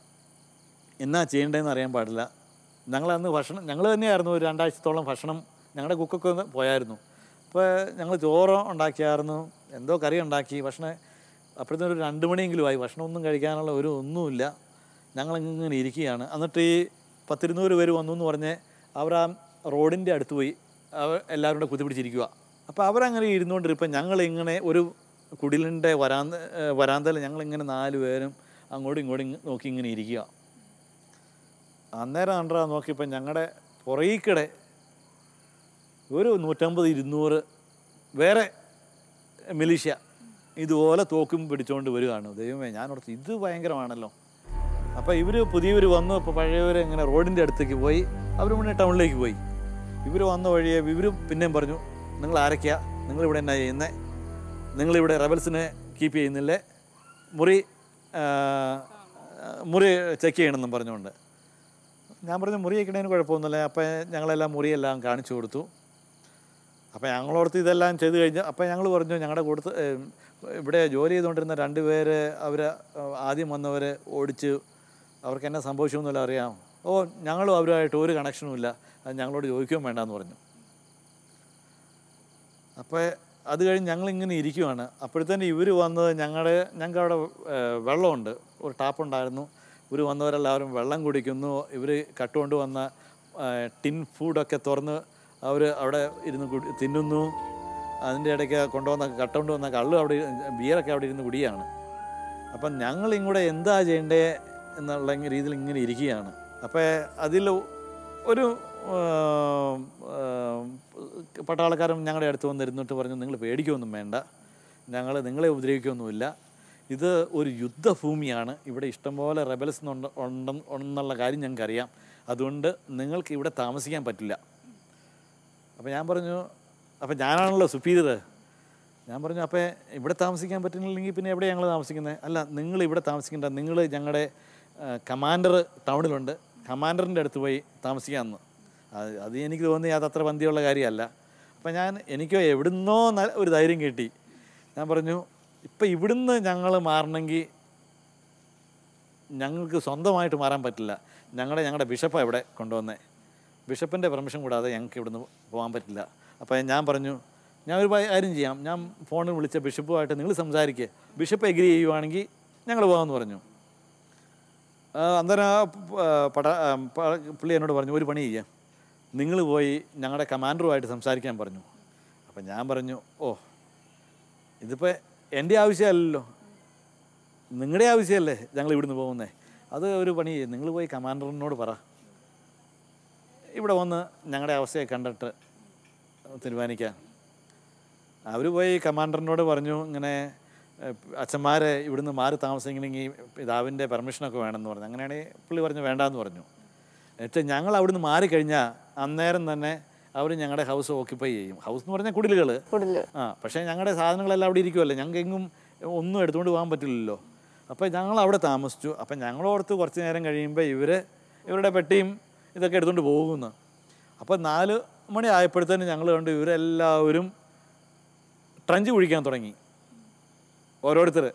എന്നാ ചെയ്യേണ്ടതെന്ന് അറിയാൻ പാടില്ല. ഞങ്ങളന്ന് ഭക്ഷണം ഞങ്ങൾ തന്നെയായിരുന്നു ഒരു 2 ആഴ്ചത്തോളം ഭക്ഷണം ഞങ്ങളുടെ കുക്കൊക്കെ ഒന്ന് പോയായിരുന്നു. അപ്പോൾ ഞങ്ങൾ ചോറ് ഉണ്ടാക്കിയായിരുന്നു, എന്തോ കറി ഉണ്ടാക്കി. ഭക്ഷണം അപ്പോഴത്തേനും ഒരു 2 മണിയെങ്കിലും ആയി. ഭക്ഷണമൊന്നും കഴിക്കാനുള്ള ഒന്നുമില്ല. ഞങ്ങളിങ്ങനെ ഇരിക്കുകയാണ്. എന്നിട്ട് ഈ 10-200 പേര് വന്നു എന്ന് പറഞ്ഞ് അവർ ആ റോഡിൻ്റെ അടുത്ത് പോയി എല്ലാവരും കൂടെ കുത്തിപ്പിടിച്ചിരിക്കുക. അപ്പോൾ അവരങ്ങനെ ഇരുന്നുകൊണ്ടിരിപ്പം ഞങ്ങളിങ്ങനെ ഒരു കുടിലിൻ്റെ വരാന്തയിൽ ഞങ്ങളിങ്ങനെ 4 പേരും അങ്ങോട്ടും ഇങ്ങോട്ടും നോക്കി ഇങ്ങനെ ഇരിക്കുക. അന്നേരം കണ്ടാ നോക്കിയപ്പോൾ ഞങ്ങളുടെ പുറകിക്കടെ ഒരു 150-200 വേറെ മിലീഷ്യ ഇതുപോലെ തോക്കും പിടിച്ചുകൊണ്ട് വരികയാണ്. ദൈവമേ, ഞാനോർത്ത് ഇത് ഭയങ്കരമാണല്ലോ. അപ്പോൾ ഇവർ പുതിയവർ വന്നു. അപ്പോൾ പഴയവർ ഇങ്ങനെ റോഡിൻ്റെ അടുത്തേക്ക് പോയി, അവർ മുന്നേ ടൗണിലേക്ക് പോയി. ഇവർ വന്ന വഴിയെ ഇവർ പിന്നെയും പറഞ്ഞു, നിങ്ങൾ ആരൊക്കെയാ, നിങ്ങളിവിടെ എന്നാ ചെയ്യുന്നത്, നിങ്ങളിവിടെ റെബൽസിനെ കീപ്പ് ചെയ്യുന്നില്ലേ, മുറി ചെക്ക് ചെയ്യണമെന്നും പറഞ്ഞുകൊണ്ട്. ഞാൻ പറഞ്ഞു മുറി വയ്ക്കണേന് കുഴപ്പമൊന്നുമില്ല. അപ്പോൾ ഞങ്ങളെല്ലാം മുറിയെല്ലാം കാണിച്ചു കൊടുത്തു. അപ്പോൾ ഞങ്ങളോടത്ത് ഇതെല്ലാം ചെയ്ത് കഴിഞ്ഞ് അപ്പോൾ ഞങ്ങൾ പറഞ്ഞു ഞങ്ങളുടെ കൂട്ടത്ത് ഇവിടെ ജോലി ചെയ്തുകൊണ്ടിരുന്ന 2 പേര് അവർ ആദ്യം വന്നവർ ഓടിച്ച് അവർക്ക് എന്നെ സംഭവിച്ചൊന്നുമില്ല അറിയാം. ഓ, ഞങ്ങളും അവരുമായിട്ട് ഒരു കണക്ഷനുമില്ല, അത് ഞങ്ങളോട് ചോദിക്കുകയും വേണ്ടെന്ന് പറഞ്ഞു. അപ്പോൾ അത് കഴിഞ്ഞ് ഞങ്ങളിങ്ങനെ ഇരിക്കുവാണ്. അപ്പോഴത്തേന് ഇവർ വന്നത് ഞങ്ങൾക്ക് അവിടെ വെള്ളമുണ്ട്, ഒരു ടാപ്പുണ്ടായിരുന്നു. ഇവർ വന്നവരെല്ലാവരും വെള്ളം കുടിക്കുന്നു. ഇവർ കട്ടുകൊണ്ട് വന്ന ടിൻ ഫുഡൊക്കെ തുറന്ന് അവർ അവിടെ ഇരുന്ന് തിന്നുന്നു. അതിൻ്റെ ഇടയ്ക്ക് കട്ടുകൊണ്ട് വന്ന കള്ള് അവിടെ ബിയറൊക്കെ അവിടെ ഇരുന്ന് കുടിയാണ്. അപ്പം ഞങ്ങളിങ്ങൂടെ എന്താ ചെയ്യേണ്ടേ എന്നുള്ള രീതിയിൽ ഇങ്ങനെ ഇരിക്കുകയാണ്. അപ്പോൾ അതിൽ ഒരു പട്ടാളക്കാരൻ ഞങ്ങളുടെ അടുത്ത് വന്നിരുന്നിട്ട് പറഞ്ഞു, നിങ്ങൾ പേടിക്കുകയൊന്നും വേണ്ട, നിങ്ങളെ ഉപദ്രവിക്കുകയൊന്നുമില്ല, ഇത് ഒരു യുദ്ധഭൂമിയാണ്, ഇവിടെ ഇഷ്ടംപോലെ റെബൽസ് ഉണ്ടെന്നുള്ള കാര്യം ഞങ്ങൾക്കറിയാം, അതുകൊണ്ട് നിങ്ങൾക്ക് ഇവിടെ താമസിക്കാൻ പറ്റില്ല. അപ്പോൾ ഞാൻ പറഞ്ഞു, അപ്പോൾ ഞാനാണല്ലോ സുപ്പീരിയർ. ഞാൻ പറഞ്ഞു, അപ്പോൾ ഇവിടെ താമസിക്കാൻ പറ്റുന്നില്ലെങ്കിൽ പിന്നെ എവിടെ ഞങ്ങൾ താമസിക്കുന്നത്? അല്ല, നിങ്ങൾ ഇവിടെ താമസിക്കേണ്ട, നിങ്ങൾ ഞങ്ങളുടെ കമാൻഡർ ടൗണിലുണ്ട്, കമാൻഡറിൻ്റെ അടുത്ത് പോയി താമസിക്കാമെന്ന്. അത് എനിക്ക് തോന്നി അതത്ര പന്തിയുള്ള കാര്യമല്ല. അപ്പം എനിക്ക് എവിടുന്നോ ഒരു ധൈര്യം കിട്ടി. ഞാൻ പറഞ്ഞു, ഇപ്പം ഇവിടുന്ന് ഞങ്ങൾ മാറണമെങ്കിൽ ഞങ്ങൾക്ക് സ്വന്തമായിട്ട് മാറാൻ പറ്റില്ല, ഞങ്ങളുടെ ബിഷപ്പാണ് ഇവിടെ കൊണ്ടുവന്നേ, ബിഷപ്പിൻ്റെ പെർമിഷൻ കൂടാതെ ഞങ്ങൾക്ക് ഇവിടുന്ന് പോകാൻ പറ്റില്ല. അപ്പോൾ ഞാൻ പറഞ്ഞു, ഞാൻ ഒരു കാര്യം ചെയ്യാം, ഞാൻ ഫോണിൽ വിളിച്ച ബിഷപ്പുമായിട്ട് നിങ്ങൾ സംസാരിക്കുക, ബിഷപ്പ് എഗ്രി ചെയ്യുവാണെങ്കിൽ ഞങ്ങൾ പോകാമെന്ന് പറഞ്ഞു. അന്നേരം പുള്ളി എന്നോട് പറഞ്ഞു, ഒരു പണി ചെയ്യാം, നിങ്ങൾ പോയി ഞങ്ങളുടെ കമാൻഡറുമായിട്ട് സംസാരിക്കാൻ പറഞ്ഞു. അപ്പം ഞാൻ പറഞ്ഞു, ഓ, ഇതിപ്പോൾ എൻ്റെ ആവശ്യമല്ലല്ലോ, നിങ്ങളുടെ ആവശ്യമല്ലേ ഞങ്ങൾ ഇവിടുന്ന് പോകുന്നത്, അത് ഒരു പണി ചെയ്യും, നിങ്ങൾ പോയി കമാൻഡറിനോട് പറ, ഇവിടെ വന്ന് ഞങ്ങളുടെ അവസ്ഥയെ കണ്ടിട്ട് തീരുമാനിക്കാൻ. അവർ പോയി കമാൻഡറിനോട് പറഞ്ഞു, ഇങ്ങനെ അച്ഛന്മാരെ ഇവിടുന്ന് മാറി താമസിക്കണമെങ്കിൽ പിതാവിൻ്റെ പെർമിഷനൊക്കെ വേണമെന്ന് പറഞ്ഞു. അങ്ങനെയാണെങ്കിൽ പുള്ളി പറഞ്ഞു വേണ്ടാന്ന് പറഞ്ഞു. എന്നിട്ട് ഞങ്ങൾ അവിടുന്ന് മാറിക്കഴിഞ്ഞാൽ അന്നേരം തന്നെ അവർ ഞങ്ങളുടെ ഹൗസ് ഓക്യുപ്പൈ ചെയ്യും. ഹൗസ് എന്ന് പറഞ്ഞാൽ കുടിലുകൾ. പക്ഷേ ഞങ്ങളുടെ സാധനങ്ങളെല്ലാം അവിടെ ഇരിക്കുമല്ലോ, ഞങ്ങൾക്ക് എങ്ങും ഒന്നും എടുത്തുകൊണ്ട് പോകാൻ പറ്റില്ലല്ലോ. അപ്പോൾ ഞങ്ങൾ അവിടെ താമസിച്ചു. അപ്പം ഞങ്ങളോർത്ത് കുറച്ച് നേരം കഴിയുമ്പോൾ ഇവരുടെ പെട്ടിയും ഇതൊക്കെ എടുത്തുകൊണ്ട് പോകുന്നു. അപ്പോൾ 4 മണി ആയപ്പോഴത്തേനും ഞങ്ങൾ കണ്ട് ഇവരെല്ലാവരും ട്രഞ്ച് കുഴിക്കാൻ തുടങ്ങി. ഓരോരുത്തർ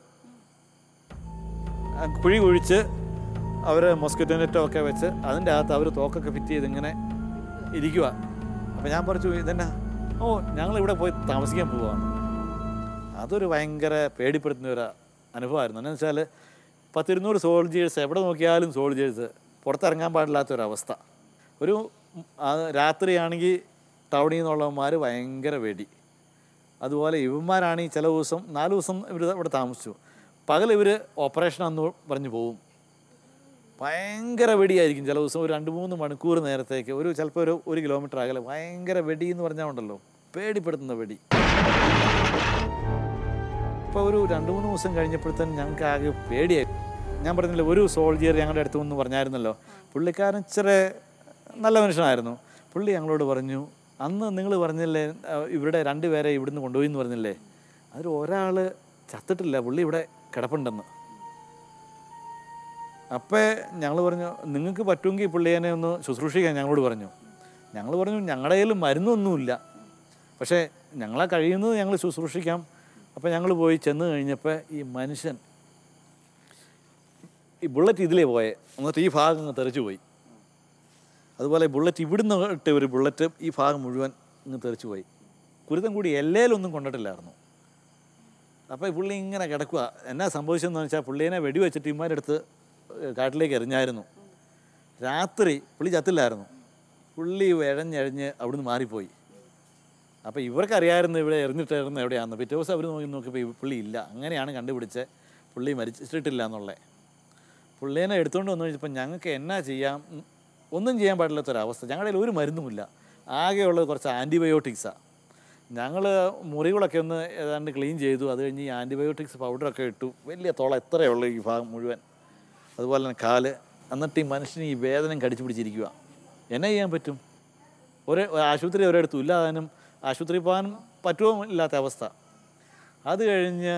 കുഴി കുഴിച്ച് അവർ മൊസ്കിറ്റോ നെറ്റോ ഒക്കെ വെച്ച് അതിൻ്റെ അകത്ത് അവർ തോക്കൊക്കെ ഫിറ്റ് ചെയ്ത് ഇങ്ങനെ ഇരിക്കുക. അപ്പോൾ ഞാൻ പറഞ്ഞു, ഇതെന്നാ? ഓ, ഞങ്ങളിവിടെ പോയി താമസിക്കാൻ പോവുകയാണ്. അതൊരു ഭയങ്കര പേടിപ്പെടുത്തുന്ന ഒരു അനുഭവമായിരുന്നു. എന്നു വെച്ചാൽ 10-200 സോൾജിയേഴ്സ്, എവിടെ നോക്കിയാലും സോൾജിയേഴ്സ്, പുറത്തിറങ്ങാൻ പാടില്ലാത്തൊരവസ്ഥ. രാത്രിയാണെങ്കിൽ ടൗണിൽ നിന്നുള്ളവന്മാർ ഭയങ്കര വെടി, അതുപോലെ ഇവന്മാരാണ് ഈ ചില ദിവസം 4 ദിവസം ഇവർ ഇവിടെ താമസിച്ചു. പകൽ ഇവർ ഓപ്പറേഷനാന്ന് പറഞ്ഞ് പോവും. ഭയങ്കര വെടിയായിരിക്കും ചില ദിവസം, ഒരു 2-3 മണിക്കൂർ നേരത്തേക്ക്, ചിലപ്പോൾ ഒരു കിലോമീറ്റർ അകലെ. ഭയങ്കര വെടി എന്ന് പറഞ്ഞാൽ ഉണ്ടല്ലോ, പേടിപ്പെടുത്തുന്ന വെടി. ഇപ്പോൾ ഒരു 2-3 ദിവസം കഴിഞ്ഞപ്പോഴത്തേനും ഞങ്ങൾക്ക് ആകെ പേടിയായി. ഞാൻ പറഞ്ഞില്ല, ഒരു സോൾജിയർ ഞങ്ങളുടെ അടുത്ത് വന്ന് പറഞ്ഞായിരുന്നല്ലോ, പുള്ളിക്കാരൻ ഇച്ചിരി നല്ല മനുഷ്യനായിരുന്നു. പുള്ളി ഞങ്ങളോട് പറഞ്ഞു, അന്ന് നിങ്ങൾ പറഞ്ഞില്ലേ ഇവരുടെ 2 പേരെ ഇവിടുന്ന് കൊണ്ടുപോയി എന്ന് പറഞ്ഞില്ലേ, അതിൽ ഒരാൾ ചത്തിട്ടില്ല, പുള്ളി ഇവിടെ കിടപ്പുണ്ടെന്ന്. അപ്പോൾ ഞങ്ങൾ പറഞ്ഞു, നിങ്ങൾക്ക് പറ്റുമെങ്കിൽ പുള്ളിയെ ഒന്ന് ശുശ്രൂഷിക്കാൻ ഞങ്ങളോട് പറഞ്ഞു. ഞങ്ങൾ പറഞ്ഞു, ഞങ്ങളുടെ കയ്യിൽ മരുന്നൊന്നുമില്ല, പക്ഷേ ഞങ്ങളെ കഴിയുന്നത് ഞങ്ങൾ ശുശ്രൂഷിക്കാം. അപ്പോൾ ഞങ്ങൾ പോയി ചെന്ന് കഴിഞ്ഞപ്പോൾ ഈ മനുഷ്യൻ, ഈ ബുള്ളറ്റ് ഇതിലേ പോയെ, എന്നിട്ട് ഈ ഭാഗം അങ്ങ് തെറിച്ചു പോയി. അതുപോലെ ബുള്ളറ്റ് ഇവിടുന്ന് ഇട്ട് ഒരു ബുള്ളറ്റ് ഈ ഭാഗം മുഴുവൻ ഇങ്ങ് തെറിച്ചു പോയി. കുരുത്തം കൂടി എല്ലേലൊന്നും കൊണ്ടിട്ടില്ലായിരുന്നു. അപ്പോൾ ഈ പുള്ളി ഇങ്ങനെ കിടക്കുക. എന്നാ സംഭവിച്ചതെന്ന് വെച്ചാൽ, പുള്ളീനെ വെടിവെച്ചിട്ട് ഇമാരെടുത്ത് കാട്ടിലേക്ക് എറിഞ്ഞായിരുന്നു. രാത്രി പുള്ളി ചത്തില്ലായിരുന്നു, പുള്ളി എഴഞ്ഞ് അവിടുന്ന് മാറിപ്പോയി. അപ്പോൾ ഇവർക്കറിയായിരുന്നു ഇവിടെ എറിഞ്ഞിട്ടായിരുന്നു എവിടെയാണെന്ന്. പിറ്റേ ദിവസം അവർ നോക്കിയപ്പോൾ പുള്ളി ഇല്ല. അങ്ങനെയാണ് കണ്ടുപിടിച്ച് പുള്ളി മരിച്ചിട്ടില്ല എന്നുള്ളത്. പുള്ളീനെ എടുത്തുകൊണ്ട് വന്നു കഴിഞ്ഞപ്പോൾ ഞങ്ങൾക്ക് എന്നാ ചെയ്യാം, ഒന്നും ചെയ്യാൻ പാടില്ലാത്തൊരവസ്ഥ. ഞങ്ങളുടെ ഒരു മരുന്നുമില്ല, ആകെയുള്ളത് കുറച്ച് ആൻറ്റിബയോട്ടിക്സാണ്. ഞങ്ങൾ മുറികളൊക്കെ ഒന്ന് ഏതാണ്ട് ക്ലീൻ ചെയ്തു. അത് കഴിഞ്ഞ് ഈ ആൻറ്റിബയോട്ടിക്സ് പൗഡറൊക്കെ ഇട്ടു. വലിയ തോള എത്രയുള്ളൂ ഈ ഭാഗം മുഴുവൻ, അതുപോലെ തന്നെ കാല്. എന്നിട്ട് ഈ മനുഷ്യന് ഈ വേദന കടിച്ചു പിടിച്ചിരിക്കുക. എന്നാ ചെയ്യാൻ പറ്റും? ആശുപത്രി ഒരിടത്തും ഇല്ലാതാനും ആശുപത്രി പോകാനും പറ്റുമോ ഇല്ലാത്ത അവസ്ഥ. അത് കഴിഞ്ഞ്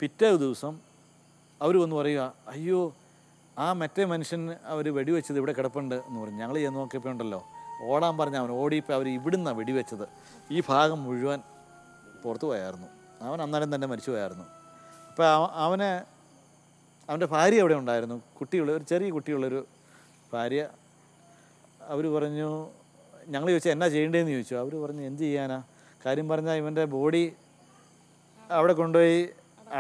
പിറ്റേ ദിവസം അവർ വന്ന് പറയുക, അയ്യോ ആ മറ്റേ മനുഷ്യൻ അവർ വെടിവെച്ചത് ഇവിടെ കിടപ്പുണ്ട് എന്ന് പറഞ്ഞു. ഞങ്ങൾ ചെന്ന് നോക്കിയപ്പോൾ ഉണ്ടല്ലോ, ഓടാൻ പറഞ്ഞ അവൻ ഓടിയപ്പോൾ അവർ ഇവിടുന്നാണ് വെടിവെച്ചത്. ഈ ഭാഗം മുഴുവൻ പുറത്തു പോയായിരുന്നു. അവൻ അന്നേരം തന്നെ മരിച്ചു പോയായിരുന്നു. അപ്പോൾ അവൻ്റെ ഭാര്യ അവിടെ ഉണ്ടായിരുന്നു, ഒരു ചെറിയ കുട്ടിയുള്ളൊരു ഭാര്യ. അവർ പറഞ്ഞു, ഞങ്ങൾ ചോദിച്ചാൽ എന്നാ ചെയ്യേണ്ടതെന്ന് ചോദിച്ചു. അവർ പറഞ്ഞു, എന്ത് ചെയ്യാനാ, കാര്യം പറഞ്ഞാൽ ഇവൻ്റെ ബോഡി അവിടെ കൊണ്ടുപോയി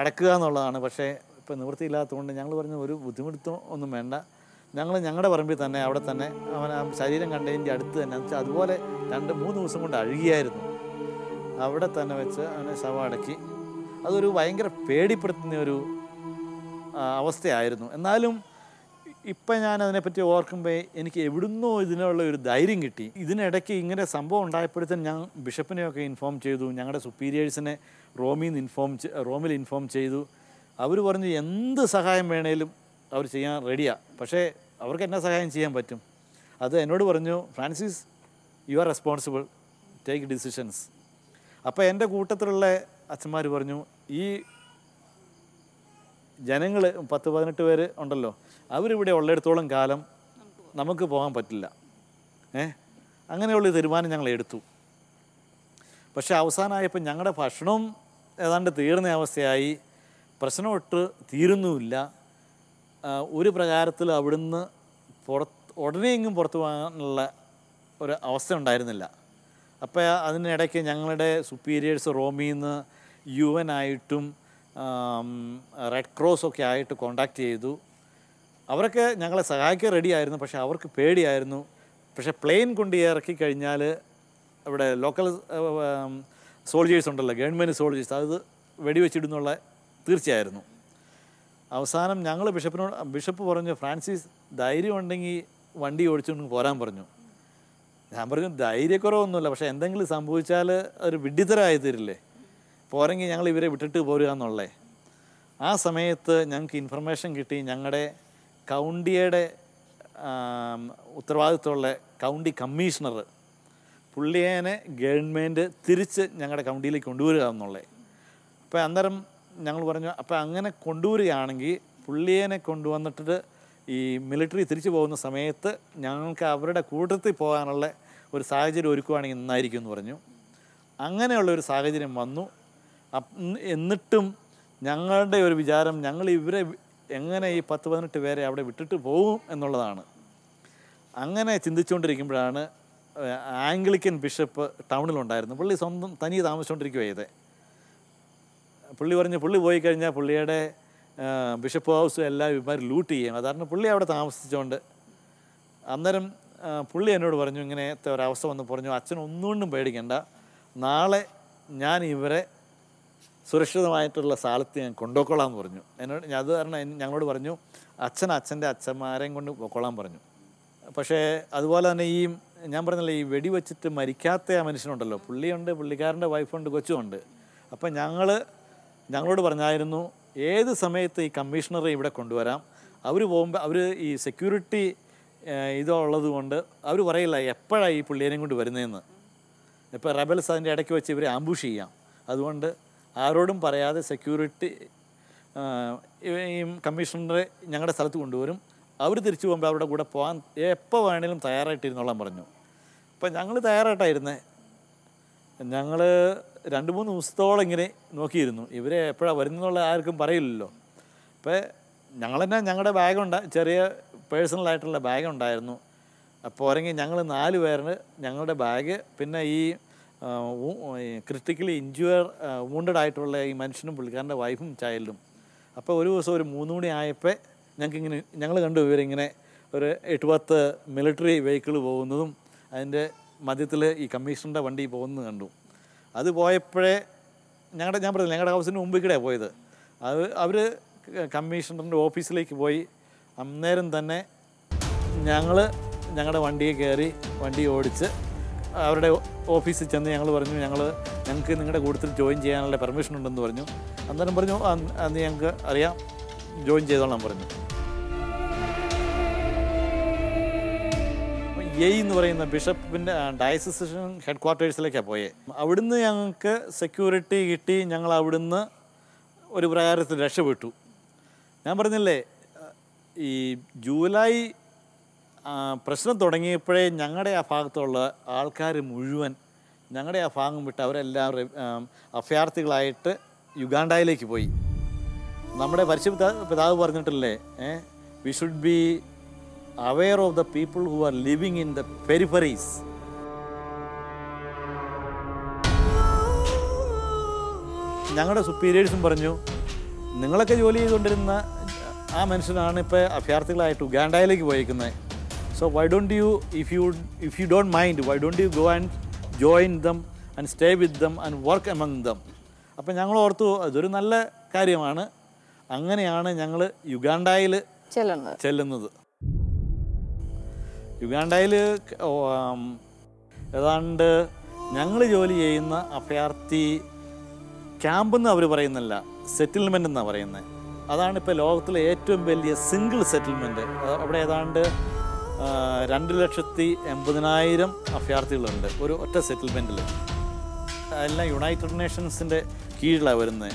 അടക്കുക എന്നുള്ളതാണ്. പക്ഷേ ഇപ്പോൾ നിവൃത്തിയില്ലാത്തതുകൊണ്ട് ഞങ്ങൾ പറഞ്ഞു, ഒരു ബുദ്ധിമുട്ടും ഒന്നും വേണ്ട, ഞങ്ങൾ ഞങ്ങളുടെ പറമ്പിൽ തന്നെ അവിടെ തന്നെ അവൻ ആ ശരീരം കണ്ടതിൻ്റെ അടുത്ത് തന്നെ വെച്ചാൽ അതുപോലെ 2-3 ദിവസം കൊണ്ട് അഴുകിയായിരുന്നു. അവിടെ തന്നെ വെച്ച് അവനെ ശവം അടക്കി. അതൊരു ഭയങ്കര പേടിപ്പെടുത്തുന്ന ഒരു അവസ്ഥയായിരുന്നു. എന്നാലും ഇപ്പം ഞാൻ അതിനെപ്പറ്റി ഓർക്കുമ്പോൾ എനിക്ക് എവിടുന്നോ ഇതിനുള്ള ഒരു ധൈര്യം കിട്ടി. ഇതിനിടയ്ക്ക് ഇങ്ങനെ സംഭവം ഉണ്ടായപ്പോഴത്തേനും ഞാൻ ബിഷപ്പിനെയൊക്കെ ഇൻഫോം ചെയ്തു, ഞങ്ങളുടെ സുപ്പീരിയേഴ്സിനെ റോമിൽ ഇൻഫോം ചെയ്തു. അവർ പറഞ്ഞു എന്ത് സഹായം വേണേലും അവർ ചെയ്യാൻ റെഡിയാണ്. പക്ഷേ അവർക്ക് എന്നാ സഹായം ചെയ്യാൻ പറ്റും? അത് എന്നോട് പറഞ്ഞു, Francis you are responsible, take decisions. അപ്പോൾ എൻ്റെ കൂട്ടത്തിലുള്ള അച്ഛന്മാർ പറഞ്ഞു, ഈ ജനങ്ങൾ 10-18 പേര് ഉണ്ടല്ലോ, അവരിവിടെ ഉള്ളിടത്തോളം കാലം നമുക്ക് പോകാൻ പറ്റില്ല. അങ്ങനെയുള്ള തീരുമാനം ഞങ്ങൾ എടുത്തു. പക്ഷേ അവസാനമായപ്പോൾ ഞങ്ങളുടെ ഭക്ഷണവും ഏതാണ്ട് തീർന്ന അവസ്ഥയായി, പ്രശ്നമൊട്ട് തീരുന്നുമില്ല. ഒരു പ്രകാരത്തിൽ അവിടുന്ന് ഉടനെയെങ്കിലും പുറത്തു പോകാനുള്ള ഒരു അവസ്ഥ ഉണ്ടായിരുന്നില്ല. അപ്പോൾ അതിനിടയ്ക്ക് ഞങ്ങളുടെ സുപ്പീരിയേഴ്സ് റോമിൽ നിന്ന് UN ആയിട്ടും റെഡ് ക്രോസൊക്കെ ആയിട്ട് കോണ്ടാക്ട് ചെയ്തു. അവരൊക്കെ ഞങ്ങളെ സഹായിക്കാൻ റെഡിയായിരുന്നു. പക്ഷേ അവർക്ക് പേടിയായിരുന്നു. പക്ഷേ പ്ലെയിൻ കൊണ്ട് ഇറക്കി കഴിഞ്ഞാൽ ഇവിടെ ലോക്കൽ സോൾജേഴ്സ് ഉണ്ടല്ലോ, ഗവൺമെൻറ് സോൾജേഴ്സ്, അത് വെടിവെച്ചിടുന്നുള്ള തീർച്ചയായിരുന്നു. അവസാനം ഞങ്ങൾ ബിഷപ്പ് പറഞ്ഞു, ഫ്രാൻസിസ് ധൈര്യം ഉണ്ടെങ്കിൽ വണ്ടി ഓടിച്ചുകൊണ്ട് പോരാൻ പറഞ്ഞു. ഞാൻ പറഞ്ഞു, ധൈര്യക്കുറവൊന്നുമില്ല, പക്ഷേ എന്തെങ്കിലും സംഭവിച്ചാൽ ഒരു വിഡ്ഢിത്തരമായി തീരില്ലേ, പോരെങ്കിൽ ഞങ്ങൾ ഇവരെ വിട്ടിട്ട് പോരുക എന്നുള്ളേ. ആ സമയത്ത് ഞങ്ങൾക്ക് ഇൻഫർമേഷൻ കിട്ടി, ഞങ്ങളുടെ കൗണ്ടിയുടെ ഉത്തരവാദിത്തമുള്ള കൗണ്ടി കമ്മീഷണർ പുള്ളിയേനെ ഗവൺമെൻറ് തിരിച്ച് ഞങ്ങളുടെ കൗണ്ടിയിലേക്ക് കൊണ്ടുവരിക എന്നുള്ളത്. അപ്പോൾ അന്നേരം ഞങ്ങൾ പറഞ്ഞു, അപ്പോൾ അങ്ങനെ കൊണ്ടുവരികയാണെങ്കിൽ പുള്ളിയേനെ കൊണ്ടുവന്നിട്ട് ഈ മിലിറ്ററി തിരിച്ചു പോകുന്ന സമയത്ത് ഞങ്ങൾക്ക് അവരുടെ കൂട്ടത്തിൽ പോകാനുള്ള ഒരു സാഹചര്യം ഒരുക്കുകയാണെങ്കിൽ നന്നായിരിക്കും എന്ന് പറഞ്ഞു. അങ്ങനെയുള്ളൊരു സാഹചര്യം വന്നു. എന്നിട്ടും ഞങ്ങളുടെ ഒരു വിചാരം, ഞങ്ങൾ ഇവരെ എങ്ങനെ ഈ 10-18 പേരെ അവിടെ വിട്ടിട്ട് പോകും എന്നുള്ളതാണ്. അങ്ങനെ ചിന്തിച്ചുകൊണ്ടിരിക്കുമ്പോഴാണ് ആംഗ്ലിക്കൻ ബിഷപ്പ് ടൗണിലുണ്ടായിരുന്നു. പുള്ളി തനിയെ താമസിച്ചുകൊണ്ടിരിക്കുക ചെയ്തേ. പുള്ളി പറഞ്ഞു, പുള്ളി പോയി കഴിഞ്ഞാൽ പുള്ളിയുടെ ബിഷപ്പ് ഹൗസ് എല്ലാം ഇവന്മാർ ലൂട്ട് ചെയ്യും. അതാണ് പുള്ളി അവിടെ താമസിച്ചുകൊണ്ട്. അന്നേരം പുള്ളി എന്നോട് പറഞ്ഞു, ഇങ്ങനത്തെ ഒരവസ്ഥ വന്ന് പറഞ്ഞു, അച്ഛൻ ഒന്നുകൊണ്ടും പേടിക്കണ്ട, നാളെ ഞാൻ ഇവരെ സുരക്ഷിതമായിട്ടുള്ള സ്ഥലത്ത് ഞാൻ കൊണ്ടുപോയിക്കൊള്ളാം എന്ന് പറഞ്ഞു. എന്നോട് അത് കാരണം ഞങ്ങളോട് പറഞ്ഞു അച്ഛൻ്റെ അച്ഛന്മാരെയും കൊണ്ട് പോയിക്കൊള്ളാൻ പറഞ്ഞു. പക്ഷേ അതുപോലെ തന്നെ ഈ ഞാൻ പറഞ്ഞില്ലേ, ഈ വെടിവെച്ചിട്ട് മരിക്കാത്ത ആ മനുഷ്യനുണ്ടല്ലോ, പുള്ളിയുണ്ട്, പുള്ളിക്കാരൻ്റെ വൈഫുണ്ട്, കൊച്ചുമുണ്ട്. അപ്പം ഞങ്ങളോട് പറഞ്ഞായിരുന്നു ഏത് സമയത്ത് ഈ കമ്മീഷണറെ ഇവിടെ കൊണ്ടുവരാം. അവർ പോകുമ്പോൾ അവർ ഈ സെക്യൂരിറ്റി ഇതുള്ളത് കൊണ്ട് അവർ പറയില്ല എപ്പോഴാണ് ഈ പുള്ളിയേനെയും കൊണ്ട് വരുന്നതെന്ന്. ഇപ്പോൾ റബൽസ് അതിൻ്റെ ഇടയ്ക്ക് വെച്ച് ഇവരെ ആംബുഷ് ചെയ്യാം. അതുകൊണ്ട് ആരോടും പറയാതെ സെക്യൂരിറ്റി ഈ കമ്മീഷണറെ ഞങ്ങളുടെ സ്ഥലത്ത് കൊണ്ടുവരും. അവർ തിരിച്ചു പോകുമ്പോൾ അവരുടെ കൂടെ പോകാൻ എപ്പോൾ വേണേലും തയ്യാറായിട്ടിരുന്നോളാം പറഞ്ഞു. അപ്പം ഞങ്ങൾ തയ്യാറായിട്ടായിരുന്നേ. ഞങ്ങൾ 2-3 ദിവസത്തോളം ഇങ്ങനെ നോക്കിയിരുന്നു, ഇവരെ എപ്പോഴാണ് വരുന്നതെന്നുള്ള ആർക്കും പറയില്ലല്ലോ. അപ്പോൾ ഞങ്ങൾ തന്നെ ഞങ്ങളുടെ ബാഗുണ്ട്, ചെറിയ പേഴ്സണലായിട്ടുള്ള ബാഗുണ്ടായിരുന്നു. അപ്പോൾ ഇറങ്ങി ഞങ്ങൾ 4 പേരിന് ഞങ്ങളുടെ ബാഗ്, പിന്നെ ഈ ക്രിട്ടിക്കലി വൂണ്ടഡ് ആയിട്ടുള്ള ഈ മനുഷ്യനും പുള്ളിക്കാരൻ്റെ വൈഫും ചൈൽഡും. അപ്പോൾ ഒരു ദിവസം ഒരു 3 മണി ആയപ്പോൾ ഞങ്ങൾ കണ്ടു ഇവരിങ്ങനെ ഒരു 8-10 മിലിറ്ററി വെഹിക്കിൾ പോകുന്നതും അതിൻ്റെ മധ്യത്തിൽ ഈ കമ്മീഷണറുടെ വണ്ടി പോകുന്നത് കണ്ടു. അത് പോയപ്പോഴേ ഞാൻ പറഞ്ഞില്ല, ഞങ്ങളുടെ ഹൗസിന് മുമ്പിൽ പോയത്. അവർ കമ്മീഷണറിൻ്റെ ഓഫീസിലേക്ക് പോയി. അന്നേരം തന്നെ ഞങ്ങളുടെ വണ്ടിയിൽ കയറി വണ്ടി ഓടിച്ച് അവരുടെ ഓഫീസിൽ ചെന്ന് ഞങ്ങൾ പറഞ്ഞു ഞങ്ങൾക്ക് നിങ്ങളുടെ കൂട്ടത്തിൽ ജോയിൻ ചെയ്യാനുള്ള പെർമിഷൻ ഉണ്ടെന്ന് പറഞ്ഞു. അന്നേരം പറഞ്ഞു അന്ന് ഞങ്ങൾക്ക് അറിയാം, ജോയിൻ ചെയ്തോളാം പറഞ്ഞു. എന്ന് പറയുന്ന ബിഷപ്പിൻ്റെ ഡയസിഷൻ ഹെഡ് ക്വാർട്ടേഴ്സിലേക്കാണ് പോയത്. അവിടുന്ന് ഞങ്ങൾക്ക് സെക്യൂരിറ്റി കിട്ടി. ഞങ്ങൾ അവിടുന്ന് ഒരു പ്രകാരത്തിൽ രക്ഷപ്പെട്ടു. ഞാൻ പറഞ്ഞില്ലേ, ഈ ജൂലൈ പ്രശ്നം തുടങ്ങിയപ്പോഴേ ഞങ്ങളുടെ ആ ഭാഗത്തുള്ള ആൾക്കാർ മുഴുവൻ ഞങ്ങളുടെ ആ ഭാഗം വിട്ട് അവരെല്ലാം അഭയാർത്ഥികളായിട്ട് യുഗാണ്ടയിലേക്ക് പോയി. നമ്മുടെ പരിശുദ്ധ പിതാവ് പറഞ്ഞിട്ടില്ലേ, we should be aware of the people who are living in the peripheries. ഞങ്ങളുടെ സുപ്പീരിയേഴ്സും പറഞ്ഞു നിങ്ങളൊക്കെ ജോലി ചെയ്തുകൊണ്ടിരുന്ന ആ മനുഷ്യനാണ് ഇപ്പോൾ അഭയാർത്ഥികളായിട്ട് ഉഗാണ്ടയിലേക്ക് പോയിരിക്കുന്നത്. So why don't you if you don't mind why don't you go and join them and stay with them and work among them. അപ്പം ഞങ്ങൾ ഓർത്തു അതൊരു നല്ല കാര്യമാണ്. അങ്ങനെയാണ് ഞങ്ങൾ യുഗാണ്ടയിൽ ചെല്ലുന്നത്. യുഗാണ്ടയിൽ ഏതാണ്ട് ഞങ്ങൾ ജോലി ചെയ്യുന്ന അഭയാർത്ഥി ക്യാമ്പെന്ന് അവർ പറയുന്നില്ല, സെറ്റിൽമെൻ്റ് എന്നാണ് പറയുന്നത്. അതാണിപ്പോൾ ലോകത്തിലെ ഏറ്റവും വലിയ സിംഗിൾ സെറ്റിൽമെൻറ്റ്. അവിടെ ഏതാണ്ട് 2,80,000 അഭയാർത്ഥികളുണ്ട് ഒരു ഒറ്റ സെറ്റിൽമെൻറ്റിൽ. എല്ലാം യുണൈറ്റഡ് നേഷൻസിൻ്റെ കീഴിലാണ് വരുന്നത്.